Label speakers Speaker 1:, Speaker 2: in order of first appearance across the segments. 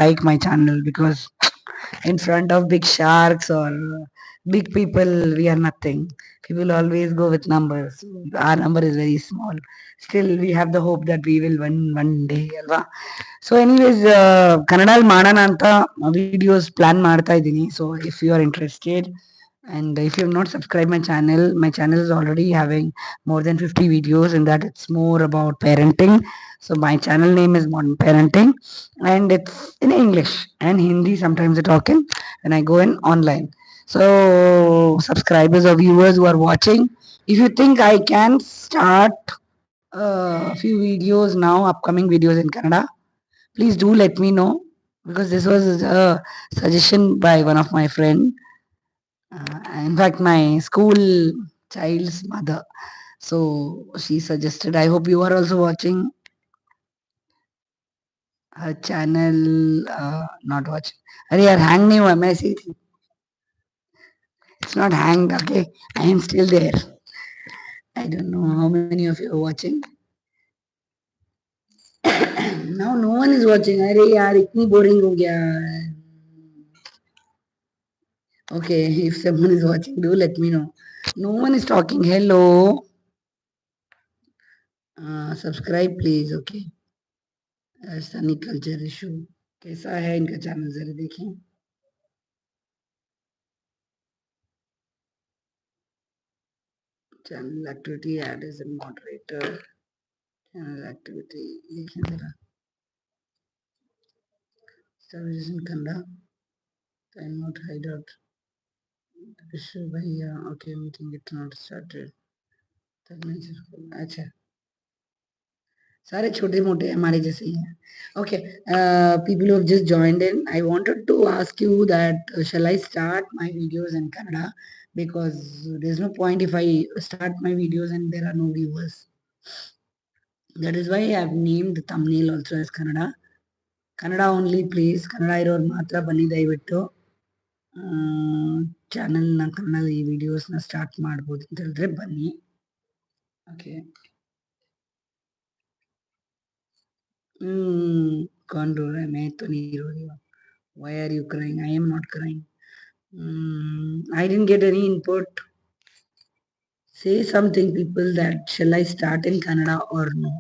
Speaker 1: like my channel because in front of big sharks or big people, we are nothing. People always go with numbers. Our number is very small. Still, we have the hope that we will win one day, ಅಲ್ವಾ? So anyways ಕನ್ನಡಲ್ಲಿ ಮಾಡೋಣ ಅಂತ videos plan ಮಾಡ್ತಾ ಇದ್ದೀನಿ. So if you are interested and if you have not subscribed my channel is already having more than 50 videos. In that, it's more about parenting. So my channel name is Modern Parenting, and it's in English and Hindi. Sometimes I talk in when I go in online. So subscribers or viewers who are watching, if you think I can start a few videos now, upcoming videos in Kannada, please do let me know, because this was a suggestion by one of my friend, in fact my school child's mother. So she suggested. I hope you are also watching her channel. Not watching. Are you hang me message? It's not hanged. Okay, I am still there. I don't know how many of you are watching. Now no one is watching. अरे यार इतनी boring हो गया. Okay, if someone is watching, do let me know. No one is talking. Hello. Subscribe please. Okay. Rajasthani culture issue कैसा है इनका channel, जरा देखें. Channel activity, add as a moderator, channel activity देखें जरा. Service in Kannada, time not hide out, issue भैया. Okay, meeting it not started. अच्छा, सारे छोटे मोटे हमारे जैसे ही हैं. Okay, people who have just joined in, I wanted to ask you that shall I start my videos in Kannada, because there's no point if I start my videos and there are no viewers. That is why I have named the thumbnail also as Kannada. Kannada only please. Kannada ಇರೋರು ಮಾತ್ರ ಬನ್ನಿ ದಯವಿಟ್ಟು. ಚಾನಲ್ನ ಕನ್ನಡ ಈ ವಿಡಿಯೋಸ್ನ start ಮಾಡ್ಬೋದು ಅಂತ ಹೇಳಿದ್ರೆ ಬನ್ನಿ. ಓಕೆ. कौन रो रहा है? मैं तो नहीं रो रही हूँ. Why are you crying? I am not crying. I didn't get any input. Say something, people, that shall I start in Kannada or no?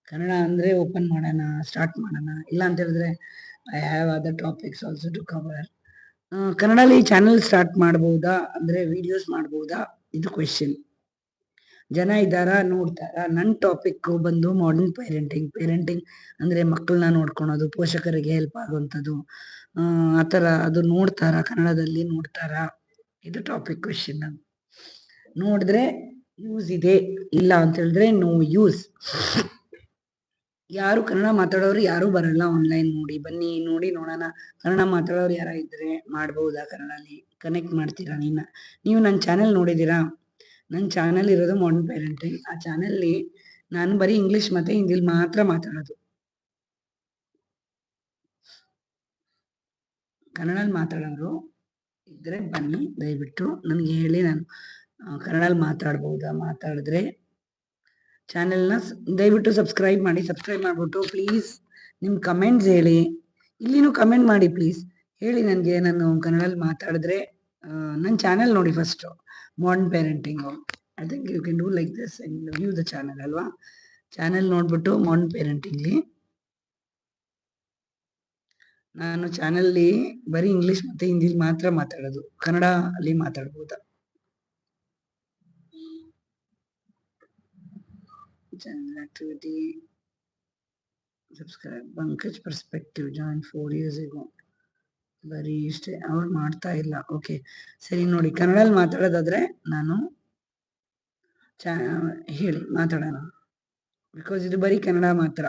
Speaker 1: Kannada ಅಂದರೆ ಓಪನ್ ಮಾಡೋಣ, ಸ್ಟಾರ್ಟ್ ಮಾಡೋಣ. ಇಲ್ಲ ಅಂತ ಹೇಳಿದ್ರೆ I have other topics also to cover. ಕನ್ನಡಲ್ಲಿ channel start ಮಾಡ್ಬೋದಾ, ಅಂದರೆ videos ಮಾಡ್ಬೋದಾ, ಇದು ಕ್ವೆಶನ್. ಜನ ಇದ್ದಾರಾ, ನೋಡ್ತಾರಾ? ನನ್ನ ಟಾಪಿಕ್ ಬಂದು ಮಾಡರ್ನ್ ಪೇರೆಂಟಿಂಗ್ ಅಂದರೆ ಮಕ್ಕಳನ್ನ ನೋಡ್ಕೊಳೋದು, ಪೋಷಕರಿಗೆ ಹೆಲ್ಪ್ ಆಗುವಂಥದ್ದು, ಆ ಥರ. ಅದು ನೋಡ್ತಾರಾ, ಕನ್ನಡದಲ್ಲಿ ನೋಡ್ತಾರಾ? ಇದು ಟಾಪಿಕ್ ಕ್ವೆಶನ್. ನೋಡಿದ್ರೆ ಯೂಸ್ ಇದೆ, ಇಲ್ಲ ಅಂತ ಹೇಳಿದ್ರೆ ನೋ ಯೂಸ್. ಯಾರು ಕನ್ನಡ ಮಾತಾಡೋರು ಯಾರು ಬರಲ್ಲ ಆನ್ಲೈನ್. ಬನ್ನಿ ನೋಡಿ ನೋಡೋಣ. ಕನ್ನಡ ಮಾತಾಡೋರು ಯಾರ ಇದ್ರೆ ಮಾಡ್ಬೋದಾ ಕನ್ನಡಲ್ಲಿ? ಕನೆಕ್ಟ್ ಮಾಡ್ತೀರಾ? ನೀವು ನನ್ನ ಚಾನೆಲ್ ನೋಡಿದ್ದೀರಾ? ನನ್ನ ಚಾನೆಲ್ ಇರೋದು ಮಾಡರ್ನ್ ಪೇರೆಂಟಿಂಗ್. ಆ ಚಾನೆಲ್ಲಿ ನಾನು ಬರೀ ಇಂಗ್ಲಿಷ್ ಮತ್ತೆ ಹಿಂದಿಲಿ ಮಾತ್ರ ಮಾತಾಡೋದು. ಕನ್ನಡಲ್ಲಿ ಮಾತಾಡೋರು ಇದ್ರೆ ಬನ್ನಿ ದಯವಿಟ್ಟು ನನಗೆ ಹೇಳಿ. ನಾನು ಕನ್ನಡಲ್ಲಿ ಮಾತಾಡ್ಬೋದಾ? ಮಾತಾಡಿದ್ರೆ ಚಾನೆಲ್ನ ದಯವಿಟ್ಟು ಸಬ್ಸ್ಕ್ರೈಬ್ ಮಾಡಿ. ಸಬ್ಸ್ಕ್ರೈಬ್ ಮಾಡಿಬಿಟ್ಟು ಪ್ಲೀಸ್ ನಿಮ್ಮ ಕಮೆಂಟ್ಸ್ ಹೇಳಿ. ಇಲ್ಲಿನೂ ಕಮೆಂಟ್ ಮಾಡಿ ಪ್ಲೀಸ್. ಹೇಳಿ ನನಗೆ, ನಾನು ಕನ್ನಡದಲ್ಲಿ ಮಾತಾಡಿದ್ರೆ. ನನ್ನ ಚಾನೆಲ್ ನೋಡಿ first, modern parenting. I think you can do like this and view the channel ಅಲ್ವಾ? ಚಾನೆಲ್ ನೋಡ್ಬಿಟ್ಟು ಮಾಡರ್ನ್ ಪೇರೆಂಟಿಂಗ್ಲಿ. ನಾನು ಚಾನಲ್ಲಿ ಬರೀ ಇಂಗ್ಲಿಷ್ ಮತ್ತೆ ಹಿಂದಿಲಿ ಮಾತ್ರ ಮಾತಾಡೋದು. ಕನ್ನಡ ಅಲ್ಲಿ ಮಾತಾಡ್ಬೋದಾ? Channel activity, subscribe. Pankaj perspective join 4 years ago. ಬರೀ ಇಷ್ಟೇ, ಅವ್ರು ಮಾಡ್ತಾ ಇಲ್ಲ. ಓಕೆ ಸರಿ, ನೋಡಿ ಕನ್ನಡಲ್ಲಿ ಮಾತಾಡೋದಾದ್ರೆ ನಾನು ಹೇಳಿ ಮಾತಾಡೋಣ, ಬಿಕಾಸ್ ಇದು ಬರೀ ಕನ್ನಡ ಮಾತ್ರ.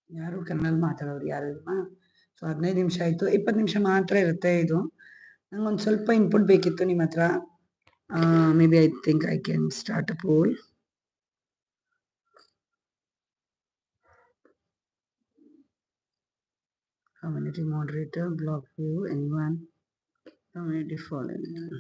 Speaker 1: ಯಾರು ಕನ್ನಡಲ್ಲಿ ಮಾತಾಡೋರು ಯಾರು ಇಲ್ವಾ? ಸೊ 15 ನಿಮಿಷ ಆಯಿತು. 20 ನಿಮಿಷ ಮಾತ್ರ ಇರುತ್ತೆ ಇದು. ನಂಗೊಂದು ಸ್ವಲ್ಪ ಇನ್ಪುಟ್ ಬೇಕಿತ್ತು ನಿಮ್ಮ ಹತ್ರ. Maybe I think I can start a poll. Community moderator, block view, anyone? Community following.